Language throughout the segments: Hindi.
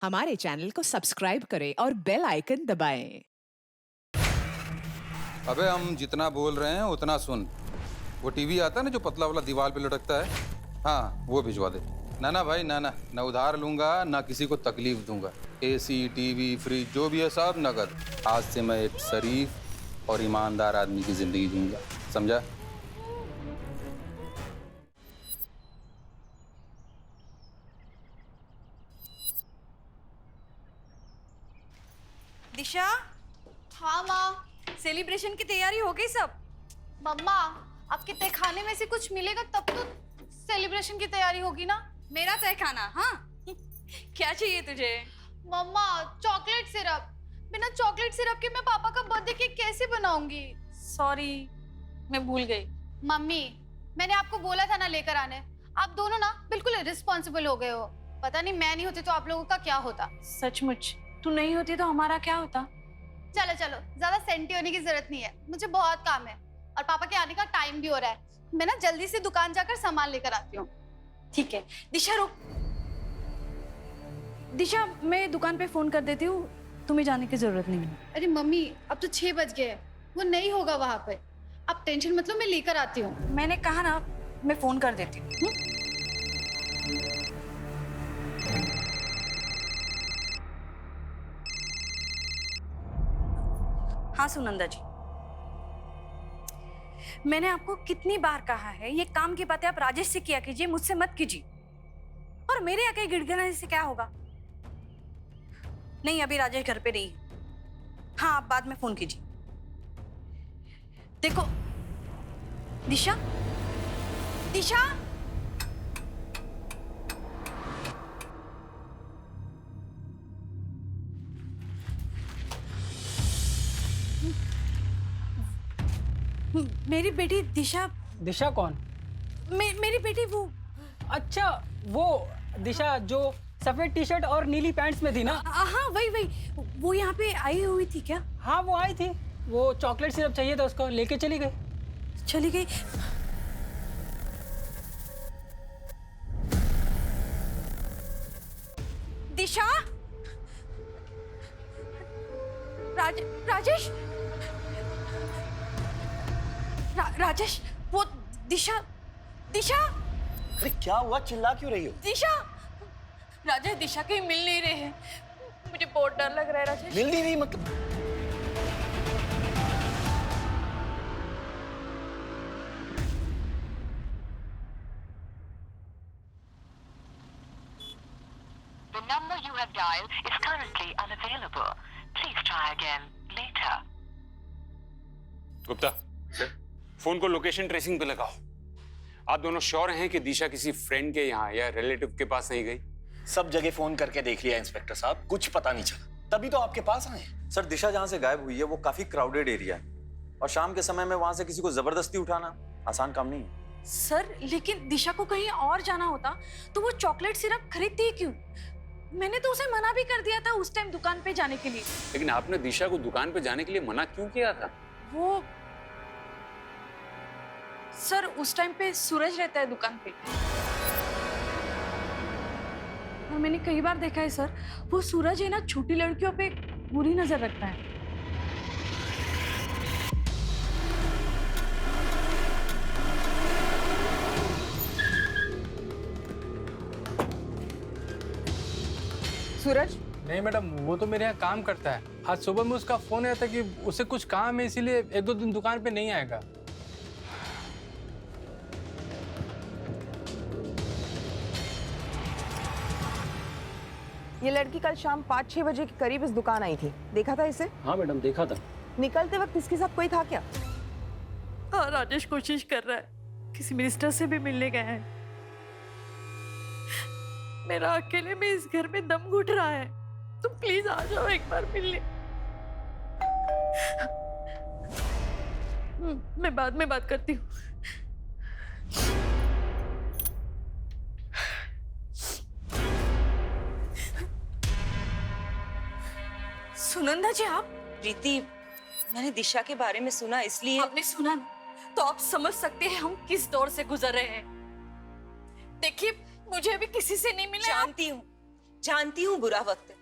हमारे चैनल को सब्सक्राइब करें और बेल आइकन दबाएं। अबे हम जितना बोल रहे हैं उतना सुन। वो टीवी आता है ना जो पतला वाला दीवार पे लटकता है, हाँ वो भिजवा दे। ना ना भाई ना ना, ना उधार लूंगा ना किसी को तकलीफ दूंगा। एसी टीवी फ्रिज जो भी है सब नगद। आज से मैं एक शरीफ और ईमानदार आदमी की जिंदगी जीऊंगा, समझा? दिशा। हाँ माँ। सेलिब्रेशन की तैयारी हो गई सब? मम्मा, आपके तय खाने में से कुछ मिलेगा तब तो सेलिब्रेशन की तैयारी होगी ना। मेरा तय खाना? हाँ क्या चाहिए तुझे? मम्मा, चॉकलेट सिरप। बिना चॉकलेट सिरप के मैं पापा का बर्थडे केक कैसे बनाऊंगी? सॉरी, मैं भूल गई। मम्मी, मैंने आपको बोला था ना लेकर आने। आप दोनों ना बिल्कुल रिस्पॉन्सिबल हो गए हो। पता नहीं मैं नहीं होती तो आप लोगों का क्या होता। सचमुच तू नहीं होती तो हमारा क्या होता? चलो चलो, ज्यादा सेंटी होने की जरूरत नहीं है, मुझे बहुत काम है और पापा के आने का टाइम भी हो रहा है। मैं ना जल्दी से दुकान जाकर सामान लेकर आती हूँ। ठीक है दिशा, रुक। दिशा, मैं दुकान पे फोन कर देती हूँ, तुम्हें जाने की जरूरत नहीं है। अरे मम्मी, अब तो 6 बज गए हैं, वो नहीं होगा वहां पे। आप टेंशन मत लो, मैं लेकर आती हूँ। मैंने कहा ना, मैं फोन कर देती हूँ। हाँ सुनंदा जी, मैंने आपको कितनी बार कहा है ये काम की बातें आप राजेश से किया कीजिए, मुझसे मत कीजिए। और मेरे आके गिड़गिड़ाने से क्या होगा? नहीं, अभी राजेश घर पे नहीं है। हाँ, आप बाद में फोन कीजिए। देखो दिशा, दिशा, मेरी बेटी दिशा। दिशा कौन? मेरी बेटी वो। अच्छा, वो दिशा जो सफेद टी शर्ट और नीली पैंट्स में थी ना? हाँ वही वही, वो यहाँ पे आई हुई थी क्या? हाँ वो आई थी, वो चॉकलेट सिरप चाहिए था उसको, लेके चली गई। चली गई? दिशा, राजेश, राजेश, वो दिशा, दिशा, अरे क्या हुआ, चिल्ला क्यों रही हो? दिशा, राजेश दिशा कहीं मिल नहीं रहे हैं, मुझे बहुत डर लग रहा है राजेश। मिल नहीं रही मतलब? The number you have dialed is currently unavailable. Please try again later. Gupta, phone को लोकेशन ट्रेसिंग पे लगाओ। आप दोनों श्योर हैं कि दिशा किसी फ्रेंड के यहाँ या रिलेटिव के पास नहीं गई? सब जगह फोन करके देख लिया इंस्पेक्टर साहब, कुछ पता नहीं चला, तभी तो आपके पास आए। सर, दिशा जहाँ से गायब हुई है वो काफी क्राउडेड एरिया है और शाम के समय में वहां से किसी को जबरदस्ती उठाना आसान काम नहीं है। सर, लेकिन दिशा को कहीं और जाना होता तो वो चॉकलेट सिरप खरीदती क्यों? मैंने तो उसे मना भी कर दिया था उस टाइम दुकान पे जाने के लिए। लेकिन आपने दिशा को दुकान पे जाने के लिए मना क्यों किया था? वो सर, उस टाइम पे सूरज रहता है दुकान पे और मैंने कई बार देखा है सर, वो सूरज है ना, छोटी लड़कियों पे बुरी नजर रखता है। सूरज? नहीं मैडम, वो तो मेरे यहाँ काम करता है। आज सुबह में उसका फोन आया था कि उसे कुछ काम है, इसीलिए एक दो दिन दुकान पे नहीं आएगा। ये लड़की कल शाम 5-6 बजे के करीब इस दुकान आई थी, देखा था इसे? हाँ मैडम, देखा था। निकलते वक्त इसके साथ कोई था क्या? हाँ, राजेश कोशिश कर रहा है, किसी मिनिस्टर से भी मिलने गया है। मेरा अकेले में इस घर में दम घुट रहा है, तुम प्लीज आ जाओ एक बार मिलने। मैं बाद में बात करती हूँ। सुनंदा जी, आप? प्रीति, मैंने दिशा के बारे में सुना, इसलिए। आपने सुना ना, तो आप समझ सकते हैं हम किस दौर से गुजर रहे हैं। देखिए, मुझे अभी किसी से नहीं मिला। जानती हूँ, जानती हूँ बुरा वक्त है,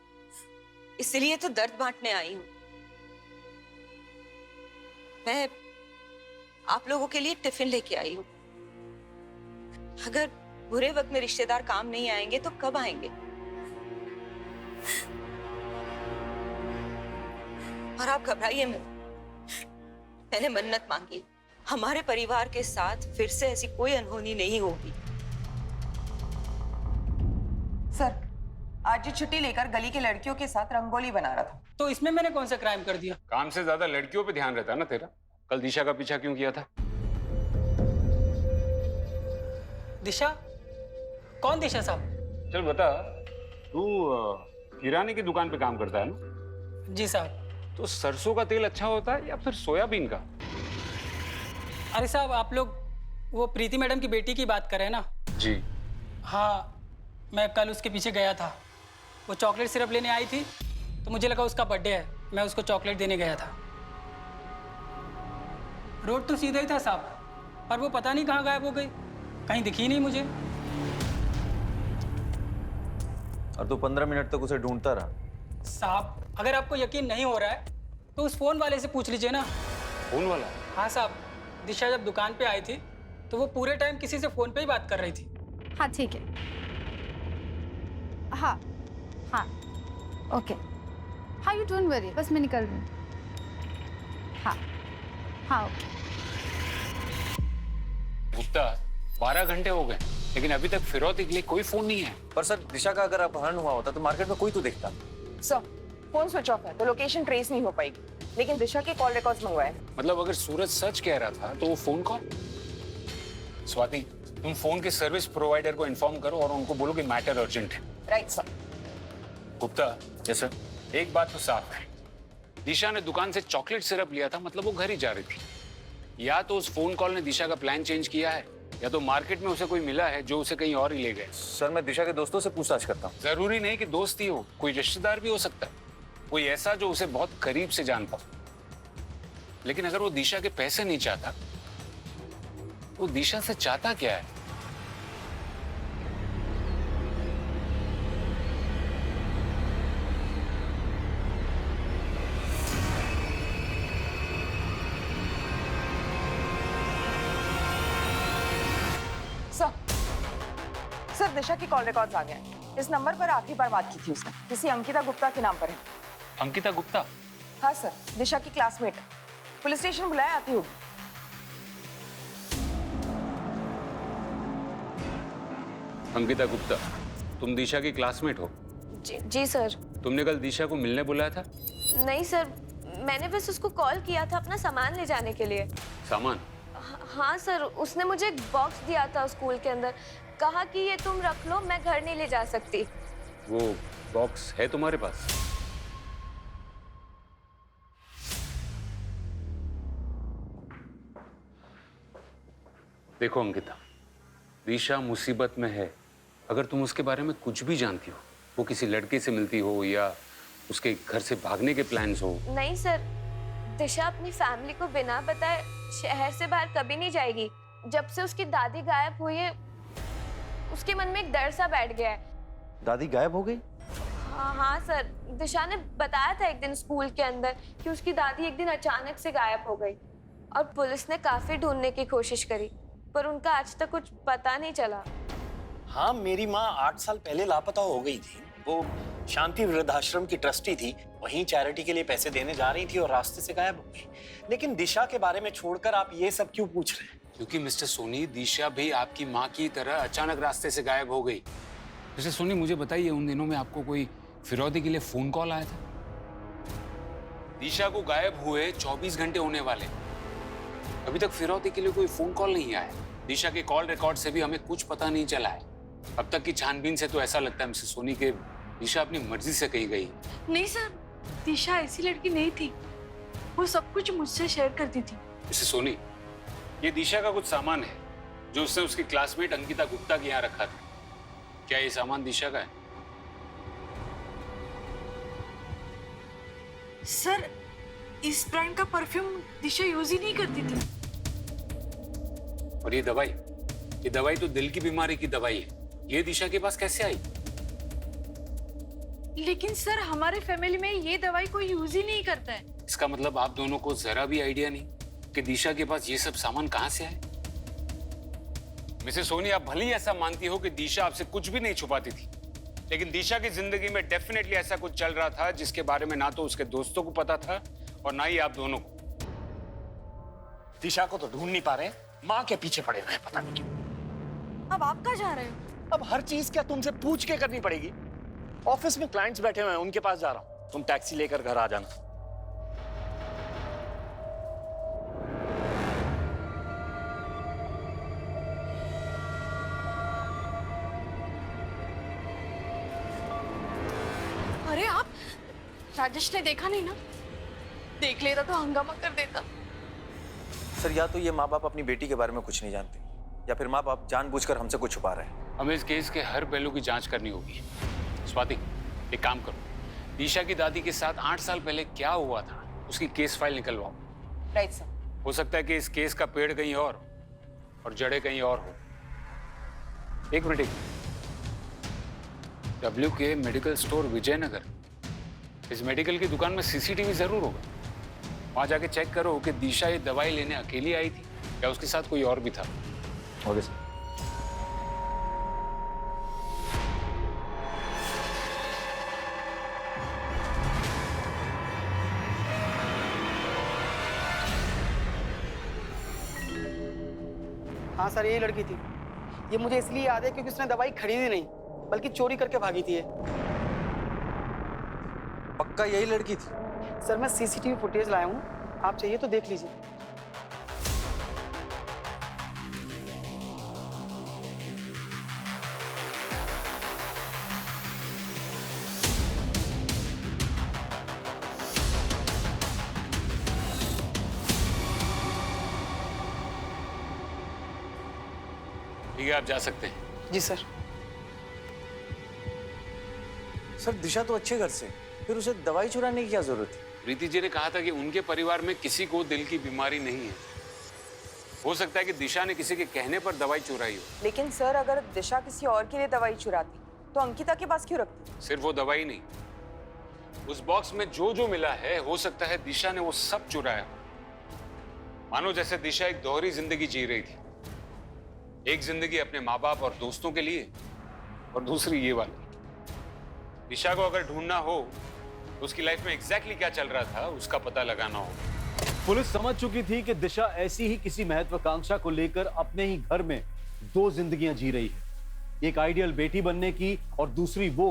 इसलिए तो दर्द बांटने आई हूँ। मैं आप लोगों के लिए टिफिन लेके आई हूँ। अगर बुरे वक्त में रिश्तेदार काम नहीं आएंगे तो कब आएंगे? और आप घबराइए मत, मैंने मन्नत मांगी, हमारे परिवार के साथ फिर से ऐसी कोई अनहोनी नहीं होगी। सर, आज ये छुट्टी लेकर गली की लड़कियों के साथ रंगोली बना रहा था। तो इसमें मैंने कौन सा क्राइम कर दिया? काम से ज्यादा लड़कियों पे ध्यान रहता है ना तेरा। कल दिशा का पीछा क्यों किया था? दिशा? कौन दिशा साहब? चल बता, तू किराने की दुकान पे काम करता है ना? जी साहब। तो सरसों का तेल अच्छा होता है या फिर सोयाबीन का? अरे साहब, आप लोग वो प्रीति मैडम की बेटी की बात कर रहे हैं ना? जी हाँ, मैं कल उसके पीछे गया था। वो चॉकलेट सिरप लेने आई थी तो मुझे लगा उसका बर्थडे है, मैं उसको चॉकलेट देने गया था। रोड तो सीधा ही था साहब, पर वो पता नहीं कहाँ गायब हो गई, कहीं दिखी नहीं मुझे। और तू 15 मिनट तक उसे ढूंढता रहा? साहब, अगर आपको यकीन नहीं हो रहा है तो उस फोन वाले से पूछ लीजिए ना। फोन वाला? हाँ साहब, दिशा जब दुकान पे आई थी तो वो पूरे टाइम किसी से फोन पे ही बात कर रही थी। हाँ ठीक है, हाँ हाँ ओके, हाँ यू डोंट वरी, बस मैं निकल रही हूँ। हाँ हाँ ओके। गुप्ता, 12 घंटे हो गए लेकिन अभी तक फिरौती के लिए कोई फोन नहीं है। पर सर, दिशा का अगर अपहरण हुआ होता तो मार्केट में कोई तो देखता। सर, फोन स्विच ऑफ है तो लोकेशन ट्रेस नहीं हो पाएगी, लेकिन दिशा के कॉल रिकॉर्ड्स मंगवाए। मतलब अगर सूरज सच कह रहा था तो वो फोन कॉल? स्वाति, तुम फोन के सर्विस प्रोवाइडर को इन्फॉर्म करो और उनको बोलो कि मैटर अर्जेंट है। Right sir. Gupta, yes sir. एक बात तो साफ है, दिशा ने दुकान से चॉकलेट सिरप लिया था, मतलब वो घर ही जा रही थी। या तो उस फोन कॉल ने दिशा का प्लान चेंज किया है या तो मार्केट में उसे कोई मिला है जो उसे कहीं और ही ले गए। सर, मैं दिशा के दोस्तों से पूछताछ करता हूँ। जरूरी नहीं कि दोस्त ही हो, कोई रिश्तेदार भी हो सकता है, कोई ऐसा जो उसे बहुत करीब से जानता हो। लेकिन अगर वो दिशा के पैसे नहीं चाहता, वो दिशा से चाहता क्या है? सर, दिशा की कॉल रिकॉर्ड्स आ गए हैं। इस नंबर पर आखिरी बार बात की थी उसने, किसी अंकिता गुप्ता के नाम पर है। अंकिता गुप्ता? हाँ सर, दिशा की क्लासमेट है। पुलिस स्टेशन बुलाया, आती होगी। अंकिता गुप्ता, तुम दिशा की क्लासमेट हो? जी सर। तुमने कल दिशा को मिलने बुलाया था? नहीं सर, मैंने बस उसको कॉल किया था अपना सामान ले जाने के लिए। सामान? हाँ सर, उसने मुझे एक बॉक्स दिया था स्कूल के अंदर, कहा कि ये तुम रख लो, मैं घर नहीं ले जा सकती। वो बॉक्स है तुम्हारे पास? देखो अंकिता, दिशा मुसीबत में है। अगर तुम उसके बारे में कुछ भी जानती हो, वो किसी लड़के से मिलती हो या उसके घर से भागने के प्लान्स हो। नहीं सर, दिशा अपनी फैमिली को बिना बताए शहर से बाहर कभी नहीं जाएगी। जब से उसकी दादी गायब हुई है, उसके मन में एक डर सा बैठ गया है। दादी गायब हो गई? हाँ सर, दिशा ने बताया था एक दिन स्कूल के अंदर कि उसकी दादी एक दिन अचानक से गायब हो गई और पुलिस ने काफी ढूंढने की कोशिश करी, पर उनका आज तक कुछ पता नहीं चला। हाँ, मेरी माँ 8 साल पहले लापता हो गई थी। वो शांति वृद्धाश्रम की ट्रस्टी थी, वहीं चैरिटी के लिए पैसे देने जा रही थी और रास्ते से गायब हो गई। लेकिन दिशा के बारे में छोड़कर आप ये सब क्यों पूछ रहे हैं? क्योंकि मिस्टर सोनी, दिशा भी आपकी माँ की तरह अचानक रास्ते से गायब हो गई। मिस्टर सोनी, मुझे बताइए, उन दिनों में आपको कोई फिरौती के लिए फोन कॉल आया था? दिशा को गायब हुए 24 घंटे होने वाले, अभी तक फिरौती के लिए कोई फोन कॉल नहीं आया। दिशा के कॉल रिकॉर्ड से भी हमें कुछ पता नहीं चला है। अब तक की छानबीन से तो ऐसा लगता है मिस्टर सोनी के दिशा अपनी मर्जी से कहीं गई। नहीं सर, दिशा ऐसी लड़की नहीं थी, वो सब कुछ मुझसे शेयर करती थी। मिस्टर सोनी, ये दिशा का कुछ सामान है जो उसने उसकी क्लासमेट अंकिता गुप्ता के यहाँ रखा था। क्या ये सामान दिशा का है? सर, इस ब्रांड का परफ्यूम दिशा यूज ही नहीं करती थी। और ये दवाई तो दिल की बीमारी की दवाई है। ये दिशा के पास कैसे आई? लेकिन सर हमारे फैमिली में ये दवाई कोई यूज ही नहीं करता है। इसका मतलब आप दोनों को जरा भी आइडिया नहीं कि दिशा के पास ये सब सामान कहां से आए। मिसेस सोनी, आप भले ही ऐसा मानती हो कि दिशा आपसे कुछ भी नहीं छुपाती थी, लेकिन दिशा की जिंदगी में डेफिनेटली ऐसा कुछ चल रहा था जिसके बारे में ना तो उसके दोस्तों को पता था और ना ही आप दोनों को। दिशा को तो ढूंढ नहीं पा रहे, माँ के पीछे पड़े हुए हैं, पता नहीं क्यों। अब आप कहाँ जा रहे हो? अब हर चीज क्या तुमसे पूछ के करनी पड़ेगी? ऑफिस में क्लाइंट्स बैठे हुए हैं, उनके पास जा रहा हूं, तुम टैक्सी लेकर घर आ जाना। अरे आप, राजेश ने देखा नहीं ना? देख लेता तो हंगामा कर देता। सर या तो ये माँ बाप अपनी बेटी के बारे में कुछ नहीं जानते, या फिर माँ बाप जानबूझकर हमसे कुछ छुपा रहे हैं। हमें इस केस के हर पहलू की जांच करनी होगी। स्वाति, एक काम करो, दिशा की दादी के साथ 8 साल पहले क्या हुआ था उसकी केस फाइल निकलवाओ। Right sir. हो सकता है कि इस केस का पेड़ कहीं और जड़े कहीं और हो। एक minute, WK medical store Vijaynagar, इस मेडिकल की दुकान में CCTV जरूर होगा। वहां जाके चेक करो कि दिशा ये दवाई लेने अकेली आई थी या उसके साथ कोई और भी था। Okay sir. हाँ सर, यही लड़की थी। ये मुझे इसलिए याद है क्योंकि उसने दवाई खरीदी नहीं बल्कि चोरी करके भागी थी ये। पक्का यही लड़की थी? सर मैं CCTV फुटेज लाया हूँ, आप चाहिए तो देख लीजिए। ठीक है, आप जा सकते हैं। जी सर। सर दिशा तो अच्छे घर से, फिर उसे दवाई चुराने की क्या जरूरत थी? प्रीति जी ने कहा था कि उनके परिवार में किसी को दिल की बीमारी नहीं है। हो सकता है कि दिशा ने किसी के कहने पर दवाई चुराई हो। लेकिन सर अगर दिशा किसी और के लिए दवाई चुराती तो अंकिता के पास क्यों रखती? सिर्फ वो दवाई नहीं, उस बॉक्स में जो जो मिला है हो सकता है दिशा ने वो सब चुराया। मानो जैसे दिशा एक दोहरी जिंदगी जी रही थी, एक जिंदगी अपने माँ बाप और दोस्तों के लिए और दूसरी ये वाली। दिशा को अगर ढूंढना हो तो उसकी लाइफ में एग्जैक्टली क्या चल रहा था उसका पता लगाना होगा। पुलिस समझ चुकी थी कि दिशा ऐसी ही किसी महत्वाकांक्षा को लेकर अपने ही घर में 2 जिंदगियां जी रही है, एक आइडियल बेटी बनने की और दूसरी वो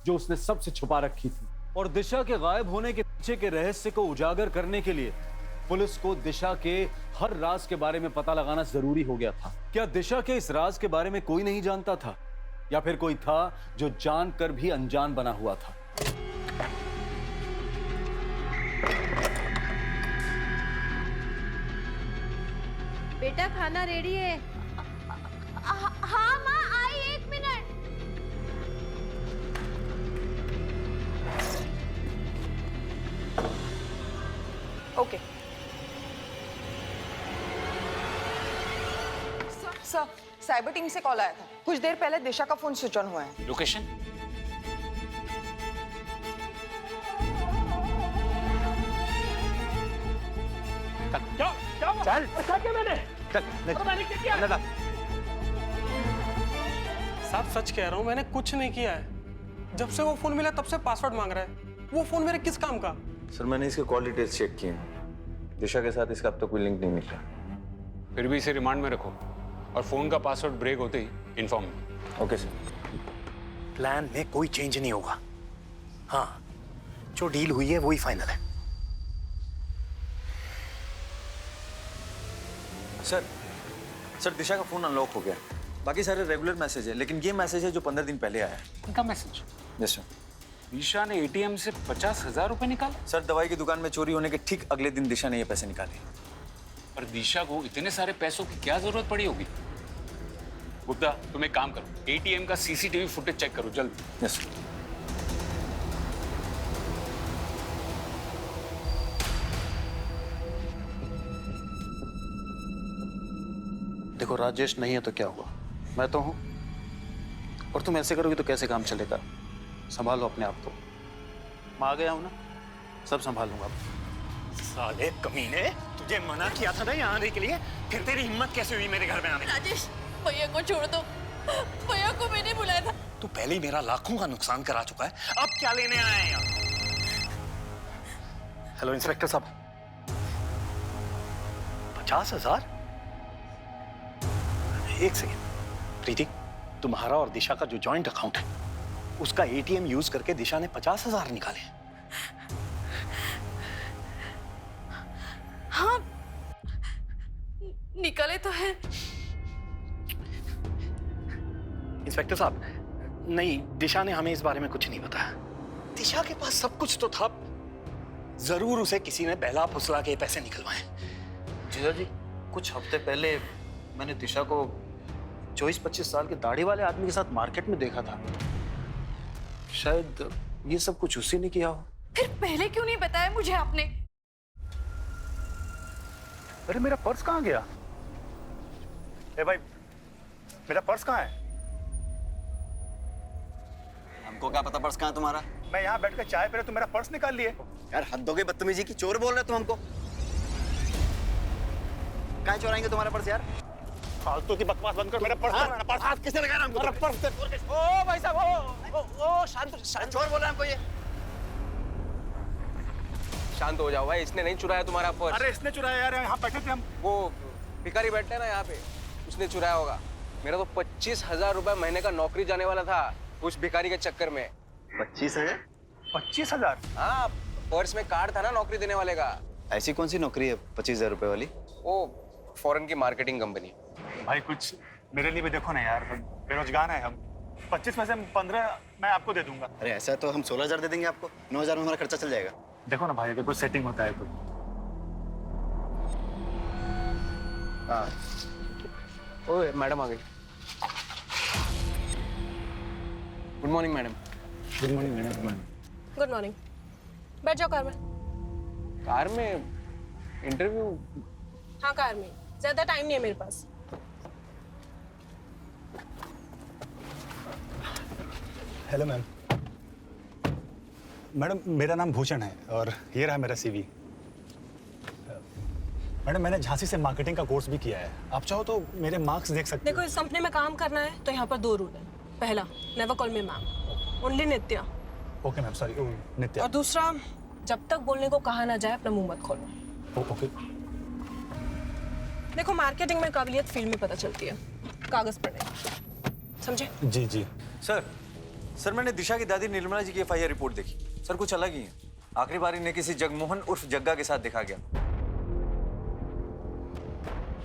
जो उसने सबसे छुपा रखी थी। और दिशा के गायब होने के पीछे के रहस्य को उजागर करने के लिए पुलिस को दिशा के हर राज के बारे में पता लगाना जरूरी हो गया था। क्या दिशा के इस राज के बारे में कोई नहीं जानता था, या फिर कोई था जो जानकर भी अनजान बना हुआ था? बेटा खाना रेडी है। हाँ माँ आई, 1 minute. Okay sir, cyber team से कॉल आया था। कुछ देर पहले दिशा का फोन स्विच ऑन हुआ है। लोकेशन? चल क्या मैंने चल साहब सच कह रहा हूँ, मैंने कुछ नहीं किया है। जब से वो फोन मिला तब से पासवर्ड मांग रहा है। वो फोन मेरे किस काम का? सर मैंने इसके कॉल डिटेल्स चेक किए हैं, दिशा के साथ इसका अब तक कोई लिंक नहीं निकला। फिर भी इसे रिमांड में रखो और फोन का पासवर्ड ब्रेक होते ही इन्फॉर्म। Okay sir. प्लान में कोई चेंज नहीं होगा। हाँ, जो डील हुई है वही फाइनल है। सर दिशा का फोन अनलॉक हो गया, बाकी सारे रेगुलर मैसेज है, लेकिन ये मैसेज है जो 15 दिन पहले आया है। इनका मैसेज? Yes sir. दिशा ने ATM से 50,000 रुपए निकाले? सर दवाई की दुकान में चोरी होने के ठीक अगले दिन दिशा ने ये पैसे निकाले। पर दिशा को इतने सारे पैसों की क्या जरूरत पड़ी होगी? गुप्ता, तुम एक काम करो, ATM का CCTV फुटेज चेक करो जल्दी। Yes sir. देखो राजेश नहीं है तो क्या हुआ, मैं तो हूं, और तुम ऐसे करोगे तो कैसे काम चलेगा? संभालो अपने आप को। मैं आ गया हूं ना, सब संभालूंगा। साले कमीने, तुझे मना किया था ना यहाँ आने के लिए, फिर तेरी हिम्मत कैसे हुई मेरे घर में आने की? राजेश, भैया को छोड़ दो। भैया को मैंने बुलाया था। तू पहले ही मेरा लाखों का नुकसान करा चुका है, अब क्या लेने आया है यहाँ? हेलो इंस्पेक्टर साहब, 50,000? एक सेकेंड प्रीति, तुम्हारा और दिशा का जो जॉइंट अकाउंट है उसका एटीएम यूज करके दिशा ने 50,000 निकाले। हाँ, निकाले तो है। इंस्पेक्टर साहब, नहीं, दिशा ने हमें इस बारे में कुछ नहीं बताया। दिशा के पास सब कुछ तो था, जरूर उसे किसी ने बहला फुसला के पैसे निकलवाए। जीजा जी, कुछ हफ्ते पहले मैंने दिशा को 24-25 साल के दाढ़ी वाले आदमी के साथ मार्केट में देखा था। शायद ये सब कुछ उसी ने किया हो। फिर पहले क्यों नहीं बताया मुझे आपने? अरे मेरा पर्स कहाँ गया? ए भाई, मेरा पर्स कहाँ है? हमको क्या पता पर्स कहाँ है तुम्हारा? मैं यहाँ बैठकर चाय पी रहा, तुम मेरा पर्स निकाल लिए। यार हद हो गई बदतमीजी की, चोर बोल रहे तुम हमको। कहाँ चोराएंगे तुम्हारा पर्स यार? फालतू की बकवास बंद कर, मेरा पर्स दे, मेरा पर्स। हाथ किसने लगाया हमको? मेरा पर्स दे। ओ भाई साहब, ओ शांत चोर बोल रहा है हमको ये। शांत हो जाओ भाई, इसने नहीं चुराया तुम्हारा पर्स। अरे इसने चुराया यार, यहाँ बैठे थे हम। वो भिखारी बैठते हैं ना यहाँ पे, उसने चुराया होगा। मेरा तो 25,000 रुपए महीने का नौकरी जाने वाला था उस भिखारी के चक्कर में। 25,000? 25,000? हाँ, पर्स में कार्ड था ना नौकरी देने वाले का। ऐसी कौन सी नौकरी है 25,000 रुपए वाली? वो फॉरेन की मार्केटिंग कंपनी। भाई कुछ मेरे लिए भी देखो ना यार, बेरोजगार है हम। 25 में से 15 मैं आपको दे दूंगा। अरे ऐसा तो हम 16,000 दे देंगे आपको, 9,000 में हमारा खर्चा चल जाएगा। देखो ना भाई, अगर कुछ सेटिंग होता है तो। हाँ, ओए मैडम आ गई। Good morning madam. Good morning madam. Good morning. बैठ जाओ कार में। कार में इंटरव्यू? हाँ, कार में। ज्यादा टाइम नहीं है मेरे पास। Hello ma'am. मैडम, मेरा नाम भूषण है और ये रहा मेरा सीवी। मैडम, मैंने झांसी से मार्केटिंग का कोर्स भी किया है, आप चाहो तो मेरे मार्क्स देख सकते देखो, इस कंपनी में काम करना है तो यहाँ पर 2 रूल है। पहला, never call me ma'am, only Nitya. Okay ma'am, sorry Nitya. और दूसरा, जब तक बोलने को कहा ना जाए अपना मुंह मत खोलो। ओके। देखो, मार्केटिंग में काबिलियत फील्ड में पता चलती है, कागज पर नहीं। समझे? जी जी। सर मैंने दिशा की दादी निर्मला जी की FIR रिपोर्ट देखी। सर कुछ अलग ही है। आखिरी बार इन्हें किसी जगमोहन उर्फ जग्गा के साथ देखा गया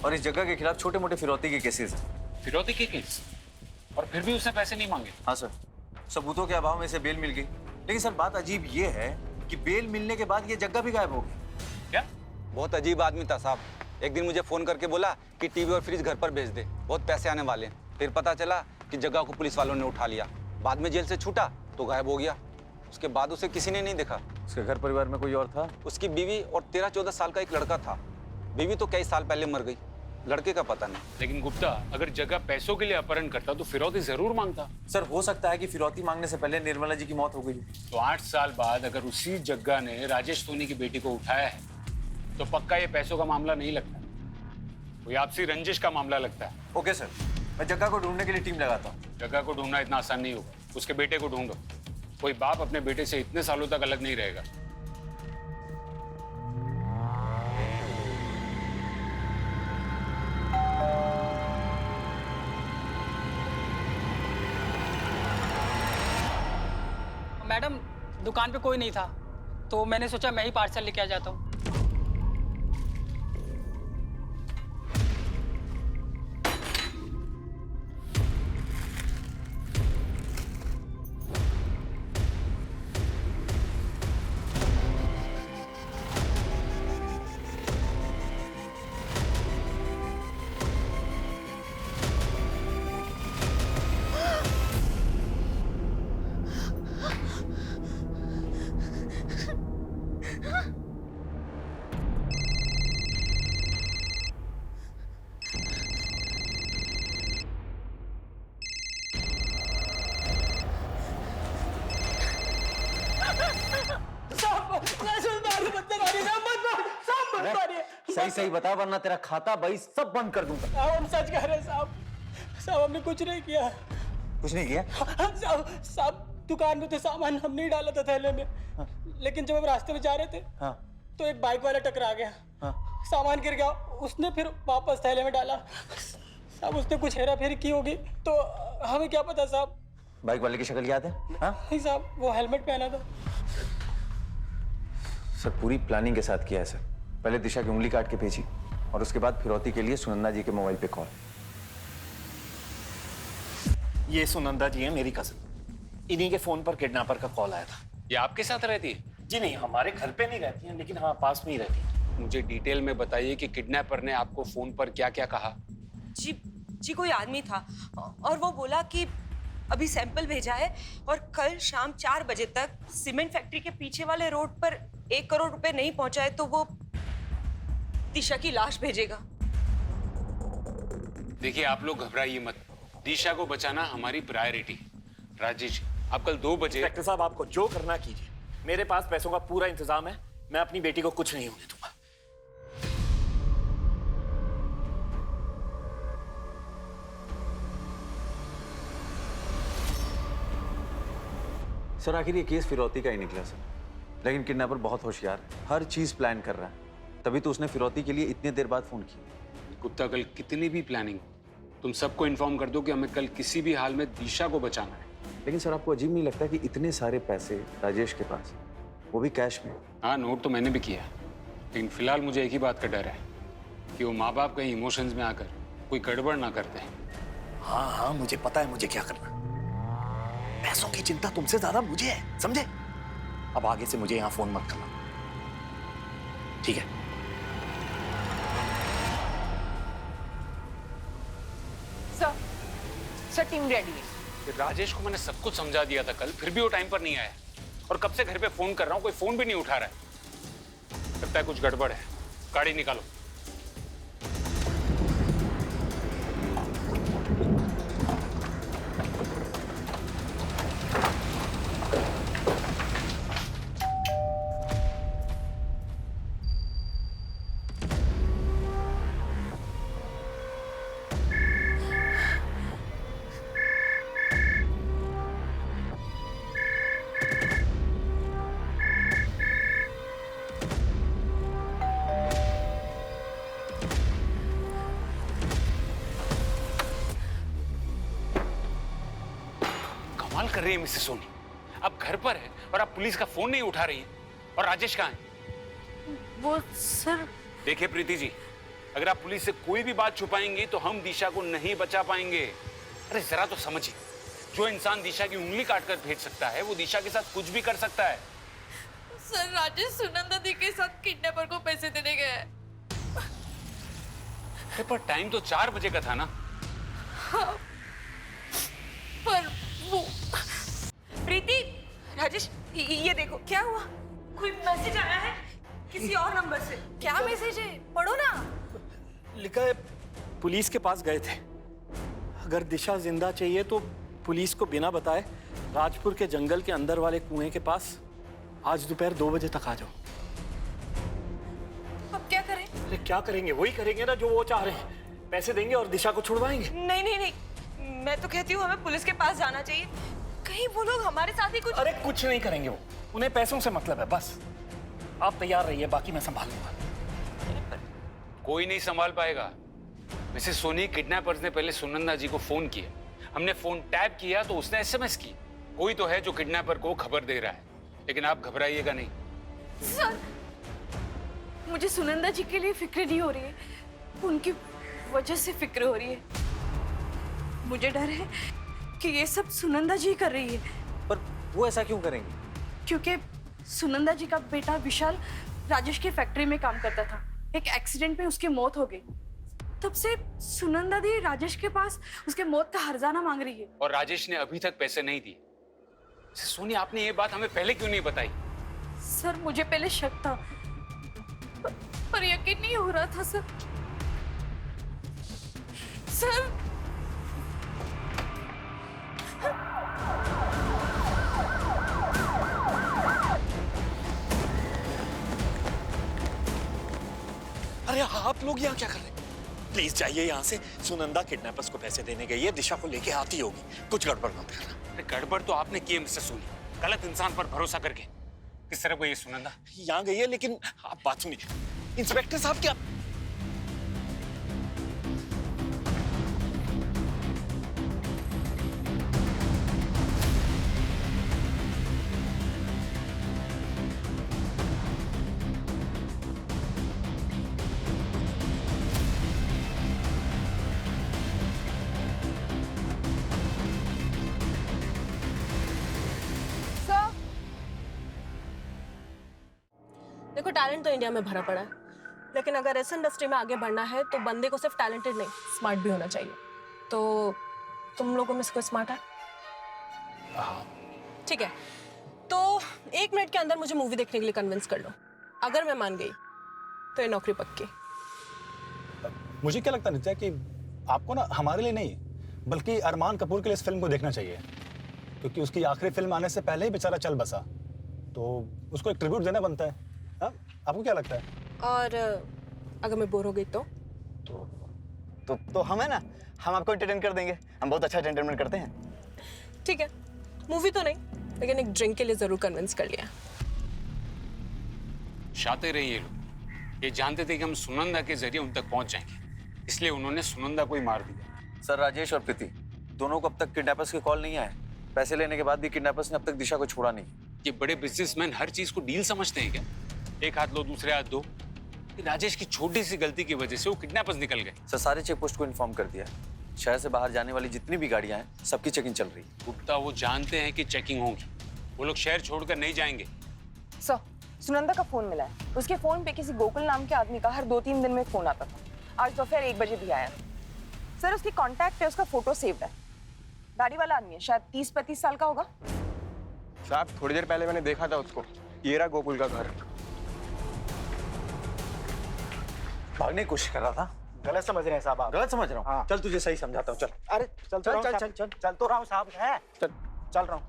और इस जग्गा के खिलाफ छोटे मोटे फिरौती के केसेस हैं। फिरौती के केस? और फिर भी उसने पैसे नहीं मांगे? हाँ सर, सबूतों के अभाव में इसे बेल मिल गई। लेकिन सर बात अजीब ये है कि बेल मिलने के बाद ये जग्गा भी गायब हो गई। क्या? बहुत अजीब आदमी था साहब। एक दिन मुझे फोन करके बोला कि टीवी और फ्रिज घर पर भेज दे, बहुत पैसे आने वाले हैं। फिर पता चला कि जग्गा को पुलिस वालों ने उठा लिया। बाद में जेल से छूटा तो गायब हो गया। उसके बाद उसे किसी ने नहीं देखा। उसके घर परिवार में कोई और था? उसकी बीवी और 13-14 साल का एक लड़का था। बीवी तो कई साल पहले मर गई, लड़के का पता नहीं। लेकिन गुप्ता, अगर जग्गा पैसों के लिए अपहरण करता तो फिरौती जरूर मांगता। सर हो सकता है कि फिरौती मांगने से पहले निर्मला जी की मौत हो गई। तो 8 साल बाद अगर उसी जग्गा ने राजेश सोनी की बेटी को उठाया है तो पक्का ये पैसों का मामला नहीं लगता, कोई आपसी रंजिश का मामला लगता है। ओके सर, मैं जग्गा को ढूंढने के लिए टीम लगाता हूँ। जग्गा को ढूंढना इतना आसान नहीं होगा, उसके बेटे को ढूंढो। कोई बाप अपने बेटे से इतने सालों तक अलग नहीं रहेगा। मैडम, दुकान पे कोई नहीं था तो मैंने सोचा मैं ही पार्सल लेके आ जाता हूँ। सही सही बता वरना तेरा खाता बही सब बंद कर दूंगा। हम सच कह रहे हैं साहब। साहब हमने कुछ नहीं किया। कुछ नहीं किया? साहब दुकान में तो सामान हम नहीं डाला था थैले में। लेकिन जब हम रास्ते में जा रहे थे तो एक बाइक वाला टकरा गया। सामान गिर गया, उसने फिर वापस थैले में डाला। साहब उसने कुछ हेरा फेरी की होगी तो हमें क्या पता साहब। बाइक वाले की शक्ल याद है? नहीं साहब, वो हेलमेट पहना था। सर पूरी प्लानिंग के साथ किया है सर। पहले दिशा की उंगली काट के भेजी और उसके बाद फिरौती के लिए सुनंदा जी के मोबाइल पे कॉल। ये सुनंदा जी है, मेरी कजन। इन्हीं के फोन पर किडनैपर का कॉल आया था। ये आपके साथ रहती है? जी नहीं, हमारे घर पे नहीं रहती हैं, लेकिन हाँ पास में ही रहती हैं। मुझे डिटेल में बताइए कि किडनैपर ने आपको फोन पर क्या क्या कहा। जी कोई आदमी था और वो बोला कि अभी सैंपल भेजा है और कल शाम 4 बजे तक सीमेंट फैक्ट्री के पीछे वाले रोड पर 1 करोड़ रुपए नहीं पहुंचाए तो वो दिशा की लाश भेजेगा। देखिए आप लोग घबराइए मत, दिशा को बचाना हमारी प्रायोरिटी। राजेश आप कल 2 बजे। इंस्पेक्टर साहब आपको जो करना कीजिए, मेरे पास पैसों का पूरा इंतजाम है। मैं अपनी बेटी को कुछ नहीं होने दूंगा। सर आखिर ये केस फिरौती का ही निकला सर, लेकिन किडनैपर बहुत होशियार है, हर चीज प्लान कर रहा है। तभी तो उसने फिरौती के लिए इतनी देर बाद फोन किया। कुत्ता कल कितनी भी प्लानिंग तुम सबको इन्फॉर्म कर दो कि हमें कल किसी भी हाल में दिशा को बचाना है। लेकिन सर आपको अजीब नहीं लगता कि इतने सारे पैसे राजेश के पास, वो भी कैश में? हाँ नोट तो मैंने भी किया, लेकिन फिलहाल मुझे एक ही बात का डर है कि वो माँ बाप कहीं इमोशंस में आकर कोई गड़बड़ ना करते हैं। हाँ मुझे पता है मुझे क्या करना। पैसों की चिंता तुमसे ज्यादा मुझे है, समझे? अब आगे से मुझे यहाँ फोन मत करना, ठीक है? सर टीम रेडी है। राजेश को मैंने सब कुछ समझा दिया था कल, फिर भी वो टाइम पर नहीं आया और कब से घर पे फोन कर रहा हूँ, कोई फोन भी नहीं उठा रहा है। लगता है कुछ गड़बड़ है। गाड़ी निकालो। कर रही है मिसेस सोनी, आप घर पर है और आप पुलिस का फोन नहीं उठा रही हैं। और राजेश कहाँ है? वो सर। देखिए प्रीति जी, अगर आप पुलिस से कोई भी बात छुपाएंगी तो हम दिशा को नहीं बचा पाएंगे। अरे जरा तो समझिए, जो इंसान दिशा की उंगली काटकर भेज सकता है वो दिशा के साथ कुछ भी कर सकता है। सर राजेश सुनंदा दी के साथ किडनैपर को पैसे देने गया है। पर टाइम तो 4 बजे का था ना। हाँ, पर वो प्रीति, राजेश ये देखो क्या हुआ। कोई मैसेज आया है किसी और नंबर से। क्या मैसेज है, पढ़ो ना। लिखा है पुलिस के पास गए थे, अगर दिशा जिंदा चाहिए तो पुलिस को बिना बताए राजपुर के जंगल के अंदर वाले कुएं के पास आज दोपहर 2 बजे तक आ जाओ। अब क्या करें? अरे क्या करेंगे, वही करेंगे ना जो वो चाह रहे हैं, पैसे देंगे और दिशा को छुड़वाएंगे। नहीं नहीं नहीं, मैं तो कहती हूँ हमें पुलिस के पास जाना चाहिए, कहीं वो लोग हमारे साथ ही कुछ। अरे कुछ नहीं करेंगे वो, उन्हें पैसों से मतलब है बस। आप तैयार रहिए, बाकी मैं संभाल लूंगा। कोई नहीं संभाल पाएगा। मिसेस सोनी, किडनैपर्स ने पहले सुनंदा जी को फोन किया, हमने फोन टैप किया तो उसने एसएमएस की। कोई तो है जो किडनैपर को खबर दे रहा है, लेकिन आप घबराइएगा नहीं। सर, मुझे सुनंदा जी के लिए फिक्र नहीं हो रही है, उनकी वजह से फिक्र हो रही है। मुझे डर है कि ये सब सुनंदा जी कर रही है। पर वो ऐसा क्यों करेंगे? क्योंकि सुनंदा जी का बेटा विशाल राजेश की फैक्ट्री में काम करता था, एक एक्सीडेंट में उसकी मौत हो गई। तब से सुनंदा दी राजेश के पास उसके मौत का हर्जाना मांग रही है। और राजेश ने अभी तक पैसे नहीं दिए। सोनी, आपने ये बात हमें पहले क्यों नहीं बताई? सर, मुझे पहले शक था पर यकीन नहीं हो रहा था सर। सर, आप लोग यहाँ क्या कर रहे हैं? प्लीज जाइए यहाँ से। सुनंदा किडनैपर्स को पैसे देने गई है, दिशा को लेके आती होगी। कुछ गड़बड़ मत करना। अरे गड़बड़ तो आपने की है मिस्टर सोनी, गलत इंसान पर भरोसा करके। किस तरह को ये सुनंदा यहाँ गई है, लेकिन आप बात सुनिए। इंस्पेक्टर साहब क्या देखो, टैलेंट तो इंडिया में भरा पड़ा है, लेकिन अगर इस इंडस्ट्री में आगे बढ़ना है तो बंदे को सिर्फ टैलेंटेड नहीं, स्मार्ट भी होना चाहिए। तो तुम लोगों में से कोई स्मार्ट है? ठीक है, तो 1 मिनट के अंदर मुझे मूवी देखने के लिए कन्विंस कर लो। अगर मैं मान गई तो ये नौकरी पक्की। मुझे क्या लगता है नित्या कि आपको ना हमारे लिए नहीं बल्कि अरमान कपूर के लिए इस फिल्म को देखना चाहिए, क्योंकि उसकी आखिरी फिल्म आने से पहले ही बेचारा चल बसा, तो उसको एक ट्रिब्यूट देना बनता है। हाँ? आपको क्या लगता है? और अगर मैं बोर हो गई तो हम है ना, हम आपको एंटरटेन कर देंगे। हम बहुत अच्छा एंटरटेनमेंट करते हैं। ठीक है, मूवी तो नहीं, लेकिन एक ड्रिंक के लिए जरूर कन्विंस कर लिया। शातिर हैं ये लोग, ये जानते थे कि हम सुनंदा के जरिए उन तक पहुंच जाएंगे, इसलिए उन्होंने सुनंदा को ही मार दिया। सर, राजेश और प्रीति दोनों को अब तक किडनैपर्स के कॉल नहीं आए। पैसे लेने के बाद भी किडनैपर्स ने अब तक दिशा को छोड़ा नहीं। ये बड़े बिजनेसमैन हर चीज को डील समझते हैं क्या? एक हाथ लो दूसरे हाथ दो। राजेश की छोटी सी गलती की वजह से वो किडनैपर्स निकल गए। सर, सारे चेक पोस्ट को इन्फॉर्म कर दिया। शहर से बाहर जाने वाली जितनी भी गाड़ियां हैं सबकी चेकिंग चल रही है। गुप्ता, वो जानते हैं कि चेकिंग होगी, वो लोग शहर छोड़कर नहीं जाएंगे। सर, सुनंदा का फोन मिला है। उसके फोन पे किसी गोकुल नाम के आदमी का हर 2-3 दिन में फोन आता था। आज दोपहर 1 बजे भी आया। सर, उसकी कॉन्टैक्ट पे उसका फोटो सेव्ड है। दाढ़ी वाला आदमी है, शायद 30-35 साल का होगा। साहब, थोड़ी देर पहले मैंने देखा था उसको। ये रहा गोकुल का घर। भागने की कोशिश कर रहा था। गलत समझ रहे हैं साहब आप। गलत समझ रहा हूँ। हाँ। चल तुझे सही समझाता हूँ। चल। अरे चल तो रहा हूँ साहब। है चल रहा हूँ।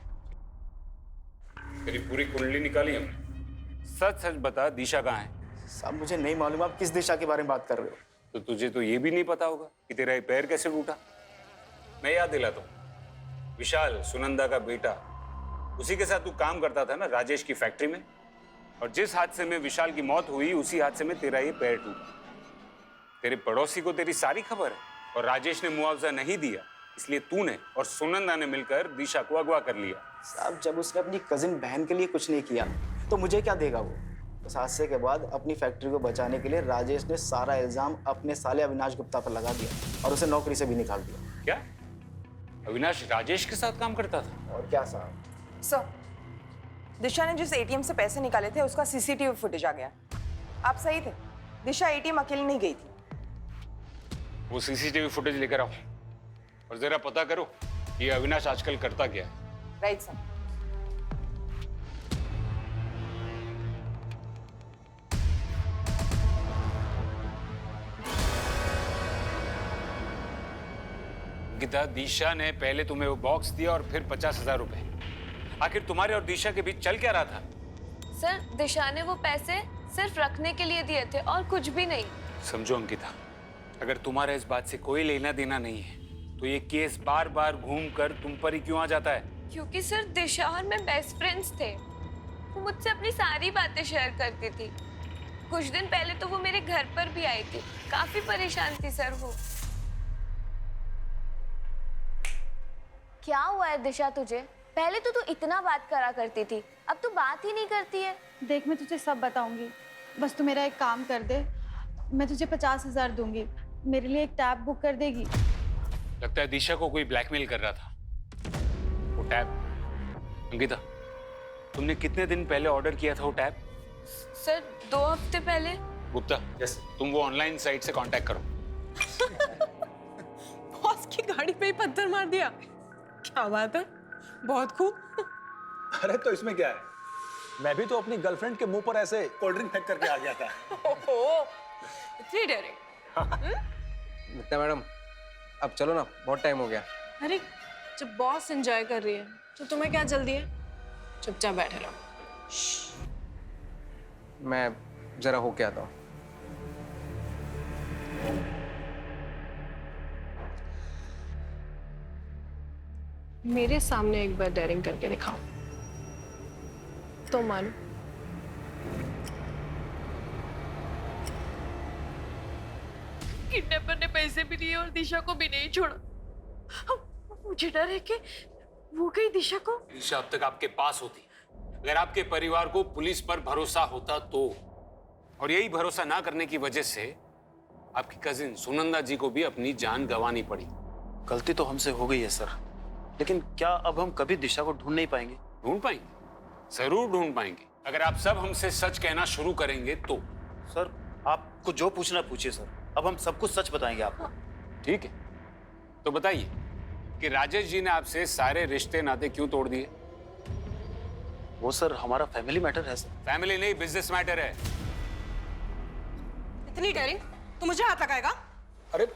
तेरी पूरी कुंडली निकाली हमने। सच सच बता, दिशा कहाँ है? साहब, मुझे नहीं मालूम आप किस दिशा के बारे में बात कर रहे हो। तो तुझे तो ये भी नहीं पता होगा कि तेरा ये पैर कैसे टूटा। मैं याद दिलाता हूँ, विशाल सुनंदा का बेटा, उसी के साथ तू काम करता था ना राजेश की फैक्ट्री में, और जिस हादसे में विशाल की मौत हुई उसी हादसे में तेरा ये पैर टूटा। तेरे पड़ोसी को तेरी सारी खबर है, और राजेश ने मुआवजा नहीं दिया, इसलिए तूने और सुनंदा ने मिलकर दिशा को अगवा कर लिया। साहब, जब उसने अपनी कजिन बहन के लिए कुछ नहीं किया तो मुझे क्या देगा वो। उस हादसे के बाद अपनी फैक्ट्री को बचाने के लिए राजेश ने सारा इल्जाम अपने साले अविनाश गुप्ता पर लगा दिया और उसे नौकरी से भी निकाल दिया। क्या अविनाश राजेश के साथ काम करता था? और क्या साहब। सर, दिशा ने जिस एटीएम से पैसे निकाले थे उसका सीसीटीवी फुटेज आ गया। आप सही थे, दिशा एटीएम अकेले नहीं गई थी। वो सीसीटीवी फुटेज लेकर आओ और जरा पता करो ये अविनाश आजकल करता क्या है। Right sir. गीता, दिशा ने पहले तुम्हें वो बॉक्स दिया और फिर 50,000 रुपए। आखिर तुम्हारे और दिशा के बीच चल क्या रहा था? सर, दिशा ने वो पैसे सिर्फ रखने के लिए दिए थे और कुछ भी नहीं। समझो अंकिता, अगर तुम्हारा इस बात से कोई लेना देना नहीं है तो ये केस बार बार घूम कर तुम पर ही क्यों आ जाता है? क्योंकि सर, दिशा और मैं बेस्ट फ्रेंड्स थे। वो मुझसे अपनी सारी बातें शेयर करती थी। कुछ दिन पहले तो वो मेरे घर पर भी आई थी। काफी परेशान थी सर वो। क्या हुआ है दिशा तुझे? पहले तो तू इतना बात करा करती थी, अब तू बात ही नहीं करती है। देख, मैं तुझे सब बताऊंगी, बस तू मेरा एक काम कर दे। मैं तुझे 50,000 दूंगी, मेरे लिए एक टैब बुक कर देगी? लगता है दिशा को कोई ब्लैकमेल कर रहा था। वो टैब, अंकिता, तुमने कितने दिन पहले ऑर्डर किया था वो टैब? सर, 2 हफ्ते पहले। गुप्ता, तुम वो ऑनलाइन साइट से कांटेक्ट करो। बॉस की गाड़ी पे ही पत्थर मार दिया। क्या बात है, बहुत खूब। अरे तो इसमें क्या है, मैं भी तो अपनी गर्लफ्रेंड के मुंह पर ऐसे कोल्ड ड्रिंक फेंक करके आ गया था। ओहो, इतनी डरे। मित्ता मैडम, अब चलो ना, बहुत टाइम हो गया। अरे, जब बॉस एंजॉय कर रही है तो तुम्हें क्या जल्दी है? चुपचाप बैठे रहो। मैं जरा होके आता हूँ। मेरे सामने एक बार डेयरिंग करके दिखाओ तो मानो। किडनैपर ने पैसे भी दिए और दिशा को भी नहीं छोड़ा। मुझे डर है कि वो कहीं दिशा को। दिशा अब तक आपके पास होती, अगर आपके परिवार को पुलिस पर भरोसा होता तो, और यही भरोसा ना करने की वजह से आपकी कजिन सुनंदा जी को भी अपनी जान गंवानी पड़ी। गलती तो हमसे हो गई है सर, लेकिन क्या अब हम कभी दिशा को ढूंढ नहीं पाएंगे? ढूंढ पाएंगे, जरूर ढूंढ पाएंगे, अगर आप सब हमसे सच कहना शुरू करेंगे तो। सर आपको जो पूछना पूछिए सर, अब हम सब कुछ सच बताएंगे आपको। ठीक है, तो बताइए कि राजेश जी ने आपसे सारे रिश्ते नाते क्यों तोड़ दिए? वो सर हमारा फैमिली मैटर है सर। फैमिली नहीं, बिजनेस मैटर है। इतनी डेयरिंग तो मुझे हाथ लगाएगा? अरे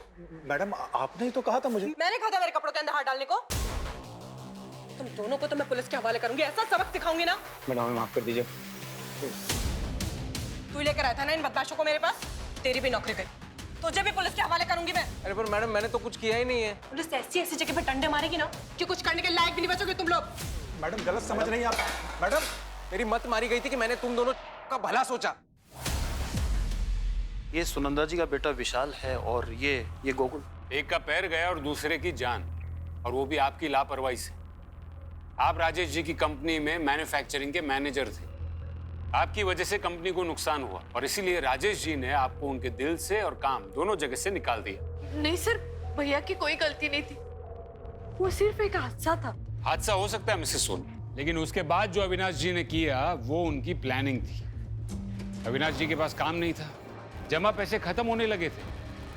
मैडम आपने ही तो कहा था मुझे। मैंने कहा था मेरे कपड़ों के अंदर हाथ डालने को। तुम दोनों को तो मैं पुलिस के हवाले करूंगी, ऐसा सबक सिखाऊंगी ना। मैडम हमें माफ कर दीजिए। तू लेकर आया था ना इन बदमाशों को मेरे पास, तेरी भी नौकरी गई। तुझे भी पुलिस के हवाले करूंगी मैं। अरे पर मैडम मैंने तो कुछ किया ही नहीं है। पुलिस ऐसी ऐसी जगह पे डंडे मारेगी ना कि कुछ करने के लायक भी नहीं बचोगे तुम लोग। मैडम गलत समझ रही हैं आप। मैडम मेरी मत मारी गई थी कि मैंने तुम दोनों का भला सोचा। ये सुनंदा जी का बेटा विशाल है और ये गोकुल। एक का पैर गया और दूसरे की जान, और वो भी आपकी लापरवाही से। आप राजेश जी की कंपनी में मैन्युफैक्चरिंग के मैनेजर थे, आपकी वजह से कंपनी को नुकसान हुआ और इसीलिए राजेश जी ने आपको उनके दिल से और काम दोनों जगह से निकाल दिया। नहीं सर, भैया की कोई गलती नहीं थी, वो सिर्फ एक हादसा था। हादसा हो सकता है मिसेस सोनी, लेकिन उसके बाद जो अविनाश जी ने किया वो उनकी प्लानिंग थी। अविनाश जी के पास काम नहीं था, जमा पैसे खत्म होने लगे थे,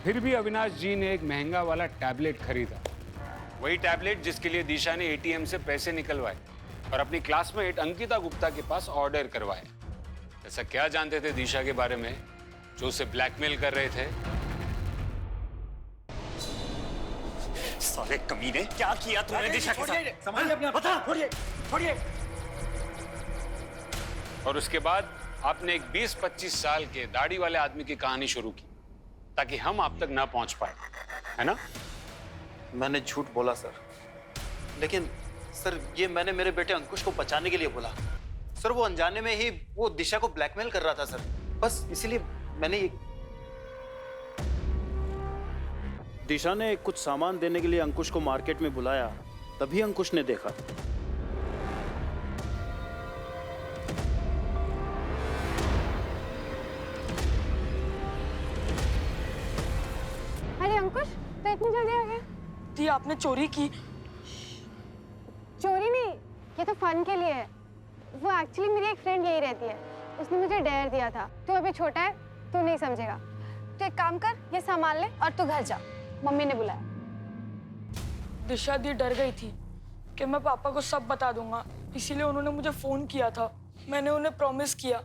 फिर भी अविनाश जी ने एक महंगा वाला टैबलेट खरीदा। वही टैबलेट जिसके लिए दिशा ने एटीएम से पैसे निकलवाए और अपनी क्लासमेट अंकिता गुप्ता के पास ऑर्डर करवाए। ऐसा क्या जानते थे दिशा के बारे में जो उसे ब्लैकमेल कर रहे थे? साले कमीने, क्या किया तूने दिशा के साथ? समझिए अपने आप। बता, छोड़िए। और उसके बाद आपने एक 20-25 साल के दाढ़ी वाले आदमी की कहानी शुरू की ताकि हम आप तक ना पहुंच पाए, है ना? मैंने झूठ बोला सर, लेकिन सर ये मैंने मेरे बेटे अंकुश को बचाने के लिए बोला सर। वो अनजाने में ही वो दिशा को ब्लैकमेल कर रहा था सर, बस इसीलिए मैंने ये। दिशा ने कुछ सामान देने के लिए अंकुश को मार्केट में बुलाया, तभी अंकुश ने देखा। अरे अंकुश, तो इतनी जल्दी आ गया? दी आपने चोरी की? चोरी नहीं, ये तो फन के लिए है। वो एक्चुअली मेरी एक फ्रेंड यही रहती है, उसने मुझे डेयर दिया था। तू अभी छोटा है, तू नहीं समझेगा। तो एक काम कर, ये सामान ले और तू घर जा, मम्मी ने बुलाया। दिशा दी डर गई थी कि मैं पापा को सब बता दूंगा, इसीलिए उन्होंने मुझे फोन किया था। मैंने उन्हें प्रॉमिस किया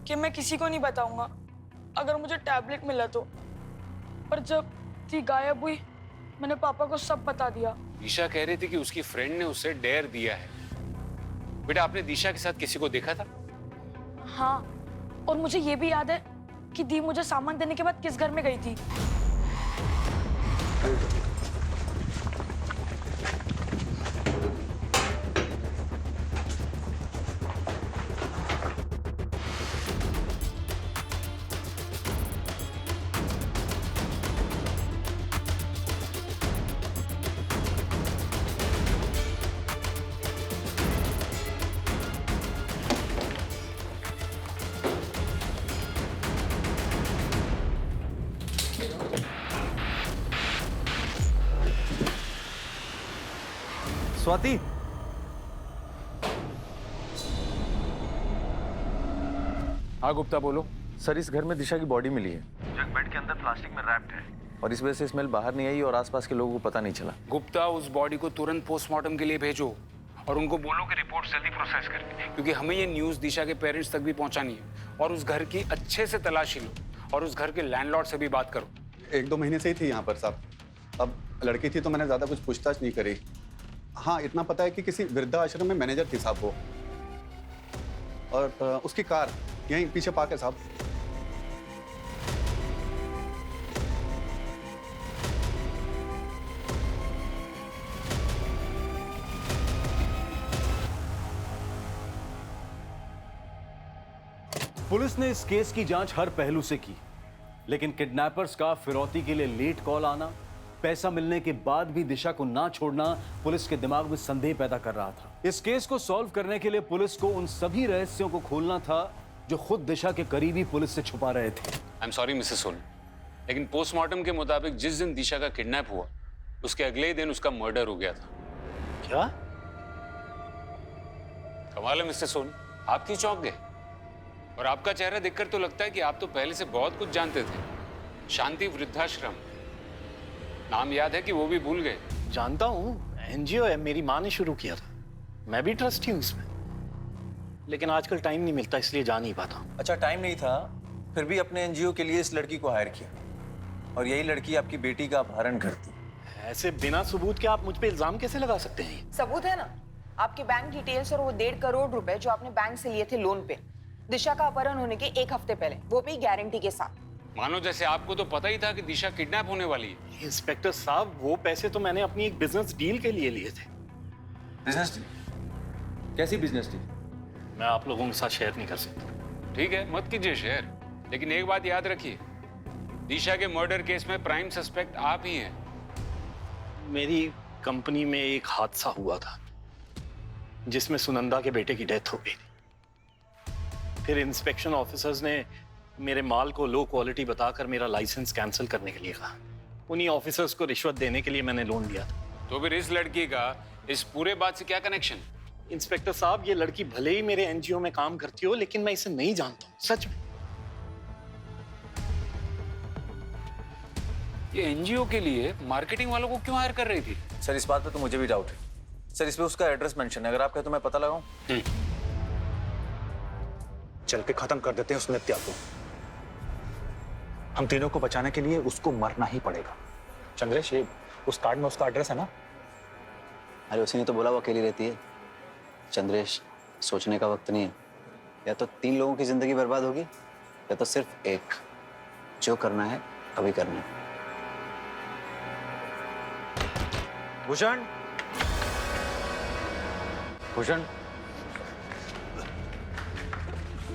कि मैं किसी को नहीं बताऊंगा अगर मुझे टैबलेट मिला तो। पर जब दी गायब हुई, मैंने पापा को सब बता दिया। दिशा कह रही थी कि उसकी फ्रेंड ने उसे डेयर दिया है। बेटा, आपने दिशा के साथ किसी को देखा था? हाँ, और मुझे ये भी याद है कि दी मुझे सामान देने के बाद किस घर में गई थी। स्वाति, हाँ गुप्ता बोलो। सर इस घर में दिशा की बॉडी मिली है जो एक बेड के अंदर प्लास्टिक में रैप्ड है, और इस वजह से स्मेल बाहर नहीं आई और आसपास के लोगों को पता नहीं चला। गुप्ता, उस बॉडी को तुरंत पोस्टमार्टम के लिए भेजो और उनको बोलो कि रिपोर्ट जल्दी प्रोसेस करें, क्योंकि हमें ये न्यूज़ दिशा के पेरेंट्स तक भी पहुंचानी है। और उस घर की अच्छे से तलाशी लो और उस घर के लैंडलॉर्ड से भी बात करो। 1-2 महीने से ही थी यहाँ पर साहब। अब लड़की थी तो मैंने ज़्यादा कुछ पूछताछ नहीं करी। हाँ, इतना पता है कि किसी वृद्धाश्रम में मैनेजर थी साहब वो, और उसकी कार यहीं पीछे पार्क है साहब। पुलिस ने इस केस की जांच हर पहलू से की, लेकिन किडनैपर्स का फिरौती के लिए लेट कॉल आना, पैसा मिलने के बाद भी दिशा को ना छोड़ना पुलिस के दिमाग में संदेह पैदा कर रहा था। इस केस को सॉल्व करने के लिए पुलिस को उन सभी रहस्यों को खोलना था जो खुद दिशा के करीबी पुलिस से छुपा रहे थे। I am sorry Mrs Soni, लेकिन पोस्टमार्टम के मुताबिक जिस दिन दिशा का किडनैप हुआ उसके अगले ही दिन उसका मर्डर हो गया था। क्या? कमाल है मिस्टर सोनी, आप क्यों चौंक गए? और आपका चेहरा देखकर तो लगता है कि आप तो पहले से बहुत कुछ जानते थे। शांति वृद्धाश्रम, नाम याद है कि वो भी भूल गए? जानता हूँ, एनजीओ है, मेरी माँ ने शुरू किया था, मैं भी ट्रस्टी हूँ इसमें, लेकिन आजकल टाइम नहीं मिलता इसलिए जा नहीं पाता। अच्छा, टाइम नहीं था, फिर भी अपने एनजीओ के लिए इस लड़की को हायर किया, और यही लड़की आपकी बेटी का अपहरण करती। ऐसे बिना सबूत के आप मुझ पे इल्जाम कैसे लगा सकते हैं? सबूत है ना, आपके बैंक डिटेल्स और वो 1.5 करोड़ रुपए जो आपने बैंक से लिए थे लोन पे, दिशा का अपहरण होने के 1 हफ्ते पहले, वो भी गारंटी के साथ। मानो जैसे आपको तो पता ही था कि दिशा किडनैप होने वाली है। इंस्पेक्टर साहब, वो पैसे तो मैंने अपनी एक बिजनेस डील के लिए लिए थे। Business deal? कैसी बिजनेस डील? मैं आप लोगों के साथ शेयर नहीं कर सकता। ठीक है, मत कीजिए शेयर, लेकिन एक बात याद रखिए, दिशा के मर्डर केस में प्राइम सस्पेक्ट आप ही हैं। मेरी कंपनी में एक हादसा हुआ था जिसमें सुनंदा के बेटे की डेथ हो गई थी। फिर इंस्पेक्शन ऑफिसर्स ने मेरे माल को लो क्वालिटी बताकर मेरा लाइसेंस कैंसिल करने के लिए कहा। उन्हीं ऑफिसर्स को रिश्वत देने के लिए मैंने लोन लिया था। तो फिर इस लड़की का इस पूरे बात से क्या कनेक्शन? इंस्पेक्टर साहब, ये लड़की भले ही मेरे एनजीओ में काम करती हो, लेकिन मैं इसे नहीं जानता हूँ, सच में। ये एनजीओ के लिए मार्केटिंग वालों को क्यों हायर कर रही थी? सर, इस बात पे तो मुझे भी डाउट है। सर, इसमें उसका एड्रेस मेंशन है, अगर आप कहें तो मैं पता लगाऊं। चल के खत्म कर देते हैं उस नित्या को। हम तीनों को बचाने के लिए उसको मरना ही पड़ेगा। चंद्रेश, ये उस कार्ड में उसका एड्रेस है ना? अरे उसी ने तो बोला वो अकेली रहती है। चंद्रेश, सोचने का वक्त नहीं है। या तो 3 लोगों की जिंदगी बर्बाद होगी, या तो सिर्फ एक। जो करना है अभी करना है। भूषण, भूषण,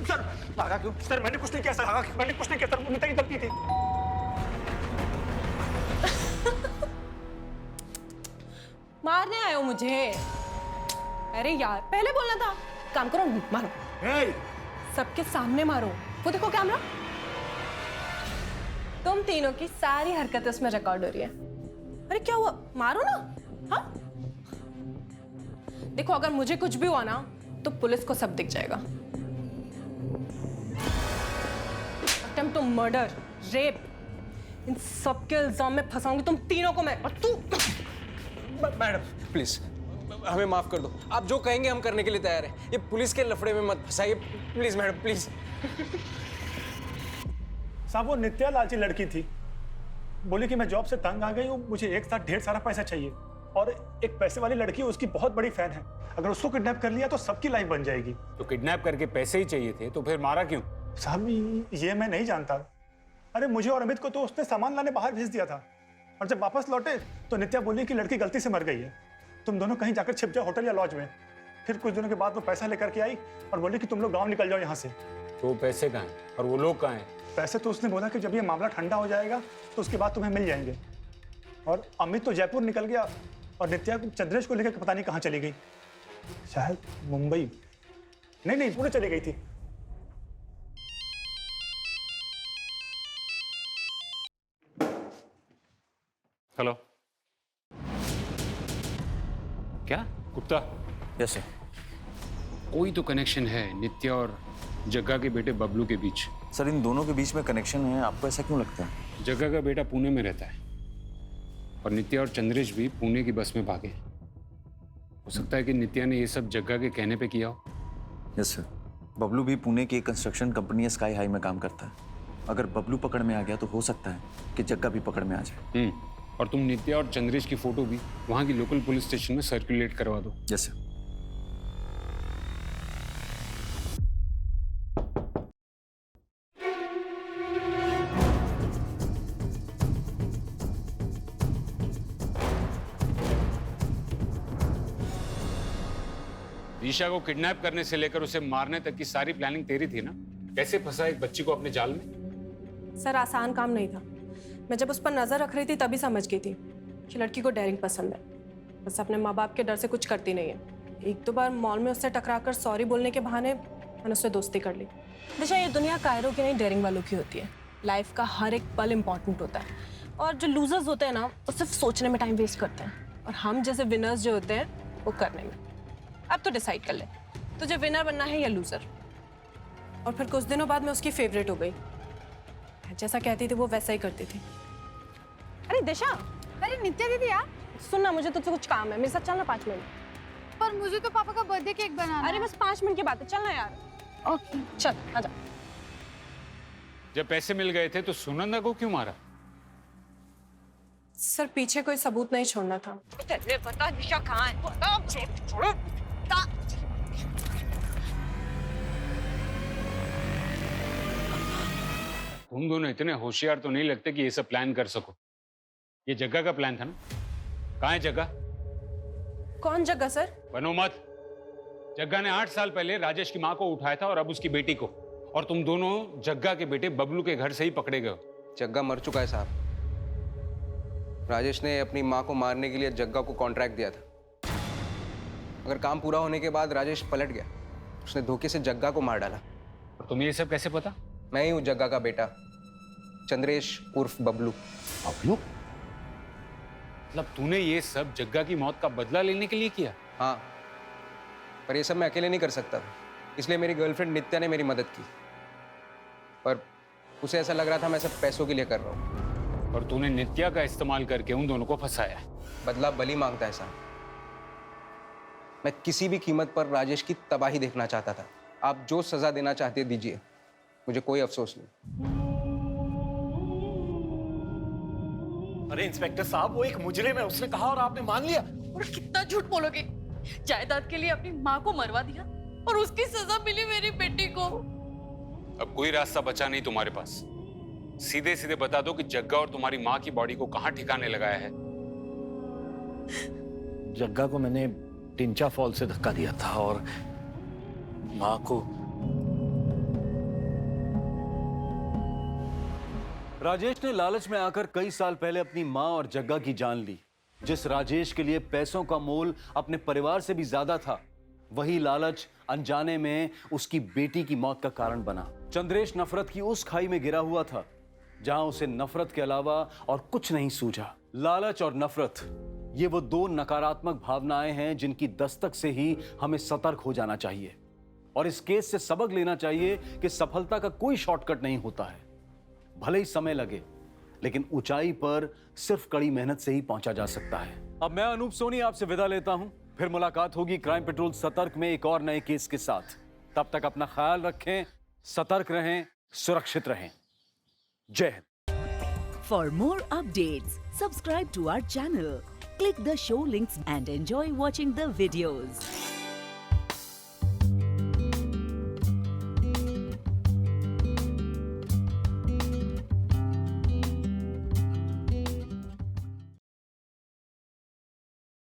सर भागा क्यों? सर मैंने कुछ नहीं किया, सर भागा क्यों? मैंने कुछ नहीं किया सर, वो नित्या की गलती थी। मारने आए हो मुझे? अरे यार, पहले बोलना था। काम करो, मारो। सबके सामने मारो। वो देखो कैमरा, तुम तीनों की सारी हरकतें उसमें रिकॉर्ड हो रही है। अरे क्या हुआ? मारो ना। हाँ, देखो अगर मुझे कुछ भी हुआ ना तो पुलिस को सब दिख जाएगा। अटेम्प्ट टू मर्डर, रेप, इन सब के इल्जाम में फंसाऊंगी तुम तीनों को मैं। और तू मैडम प्लीज हमें माफ कर दो, आप जो कहेंगे हम करने के लिए तैयार हैं। ये पुलिस के लफड़े में मत फंसाइए प्लीज मैडम, प्लीज। साहब, वो नित्या लालची लड़की थी, बोली कि मैं जॉब से तंग आ गई हूँ, मुझे एक साथ ढेर सारा पैसा चाहिए, और एक पैसे वाली लड़की उसकी बहुत बड़ी फैन है, अगर उसको किडनैप कर लिया तो सबकी लाइफ बन जाएगी। तो किडनैप करके पैसे ही चाहिए थे, तो फिर मारा क्यों? साहब ये मैं नहीं जानता। अरे मुझे और अमित को तो उसने सामान लाने बाहर भेज दिया था, और जब वापस लौटे तो नित्या बोली कि लड़की गलती से मर गई है, तुम दोनों कहीं जाकर छिप जाओ होटल या लॉज में। फिर कुछ दिनों के बाद वो पैसा लेकर के आई और बोली कि तुम लोग गाँव निकल जाओ यहाँ से। तो पैसे कहाँ हैं और वो लोग कहाँ हैं? पैसे तो उसने बोला कि जब ये मामला ठंडा हो जाएगा तो उसके बाद तुम्हें मिल जाएंगे। और अमित तो जयपुर निकल गया और नित्या चंद्रेश को लेकर पता नहीं कहाँ चली गई, शायद मुंबई, नहीं पुणे चली गई थी। हेलो, क्या गुप्ता? Yes sir. कोई तो कनेक्शन है नित्या और जग्गा के बेटे बबलू के बीच। सर, इन दोनों के बीच में कनेक्शन है, आपको ऐसा क्यों लगता है? जग्गा का बेटा पुणे में रहता है और नित्या और चंद्रेश भी पुणे की बस में भागे। हो सकता है कि नित्या ने ये सब जग्गा के कहने पे किया हो। Yes sir. बबलू भी पुणे की एक कंस्ट्रक्शन कंपनी स्काई हाई में काम करता है। अगर बबलू पकड़ में आ गया तो हो सकता है कि जग्गा भी पकड़ में आ जाए। और तुम नित्या और चंद्रेश की फोटो भी वहां की लोकल पुलिस स्टेशन में सर्कुलेट करवा दो। Yes sir. दिशा को किडनैप करने से लेकर उसे मारने तक की सारी प्लानिंग तेरी थी ना? कैसे फंसा एक बच्ची को अपने जाल में? सर आसान काम नहीं था। मैं जब उस पर नजर रख रही थी तभी समझ गई थी कि लड़की को डेयरिंग पसंद है, बस अपने माँ बाप के डर से कुछ करती नहीं है। एक दो बार मॉल में उससे टकराकर सॉरी बोलने के बहाने मैंने उससे दोस्ती कर ली। दिशा, ये दुनिया कायरों की नहीं डेयरिंग वालों की होती है। लाइफ का हर एक पल इम्पॉर्टेंट होता है और जो लूजर्स होते हैं ना वो सिर्फ सोचने में टाइम वेस्ट करते हैं और हम जैसे विनर्स जो होते हैं वो करने में। अब तो डिसाइड कर ले, तुझे विनर बनना है या लूजर। और फिर कुछ दिनों बाद मैं उसकी फेवरेट हो गई। जैसा कहती थी वो वैसा ही करती थी। अरे दिशा, अरे नित्या दीदी यार, सुनना, मुझे तुझसे कुछ काम है, मेरे साथ चलना 5 मिनट। पर मुझे तो पापा का बर्थडे केक बनाना अरे बस 5 मिनट की बात है, चलना यार। ओके चल आजा। जब पैसे मिल गए थे तो सुनंदा को क्यों मारा? सर पीछे कोई सबूत नहीं छोड़ना था। बता दिशा कहाँ है? छोड़ो। तुम दोनों इतने होशियार तो नहीं लगते कि ये सब प्लान कर सको। ये जग्गा का प्लान था ना? कहाँ है जग्गा? कौन जग्गा सर? बनो मत। जग्गा ने 8 साल पहले राजेश की माँ को उठाया था और अब उसकी बेटी को, और तुम दोनों जग्गा के बेटे बबलू के घर से ही पकड़े गए हो। जग्गा मर चुका है साहब। राजेश ने अपनी माँ को मारने के लिए जग्गा को कॉन्ट्रैक्ट दिया था। अगर काम पूरा होने के बाद राजेश पलट गया, उसने धोखे से जग्गा को मार डाला। और तुम्हें ये सब कैसे पता? मैं ही हूँ जग्गा का बेटा, चंद्रेश उर्फ बबलू। बबलू? मतलब तूने ये सब जग्गा की मौत का बदला लेने के लिए किया? हाँ, पर ये सब मैं अकेले नहीं कर सकता, इसलिए मेरी गर्लफ्रेंड नित्या ने मेरी मदद की। पर उसे ऐसा लग रहा था मैं सब पैसों के लिए कर रहा हूँ। और तूने नित्या का इस्तेमाल करके उन दोनों को फंसाया। बदला बलि मांगता है साहब। मैं किसी भी कीमत पर राजेश की तबाही देखना चाहता था। आप जो सजा देना चाहते दीजिए, मुझे कोई अफसोस नहीं। अरे इंस्पेक्टर साहब, वो एक मुजरिम है, उसने कहा और आपने मान लिया। और कितना झूठ बोलोगे? जायदाद के लिए अपनी माँ को मरवा दिया और उसकी सजा मिली मेरी बेटी को। अब कोई रास्ता बचा नहीं तुम्हारे पास। सीधे सीधे बता दो कि जग्गा और तुम्हारी माँ की बॉडी को कहाँ ठिकाने लगाया है। जग्गा को मैंने टिंचा फॉल से धक्का दिया था और माँ को। राजेश ने लालच में आकर कई साल पहले अपनी मां और जग्गा की जान ली। जिस राजेश के लिए पैसों का मोल अपने परिवार से भी ज्यादा था, वही लालच अनजाने में उसकी बेटी की मौत का कारण बना। चंद्रेश नफरत की उस खाई में गिरा हुआ था जहां उसे नफरत के अलावा और कुछ नहीं सूझा। लालच और नफरत, ये वो दो नकारात्मक भावनाएं हैं जिनकी दस्तक से ही हमें सतर्क हो जाना चाहिए और इस केस से सबक लेना चाहिए कि सफलता का कोई शॉर्टकट नहीं होता है। भले ही समय लगे, लेकिन ऊंचाई पर सिर्फ कड़ी मेहनत से ही पहुंचा जा सकता है। अब मैं अनूप सोनी आपसे विदा लेता हूं। फिर मुलाकात होगी क्राइम पेट्रोल सतर्क में एक और नए केस के साथ। तब तक अपना ख्याल रखें, सतर्क रहें, सुरक्षित रहें। जय Hind. For more updates, subscribe to our channel, click the show links and enjoy watching the videos.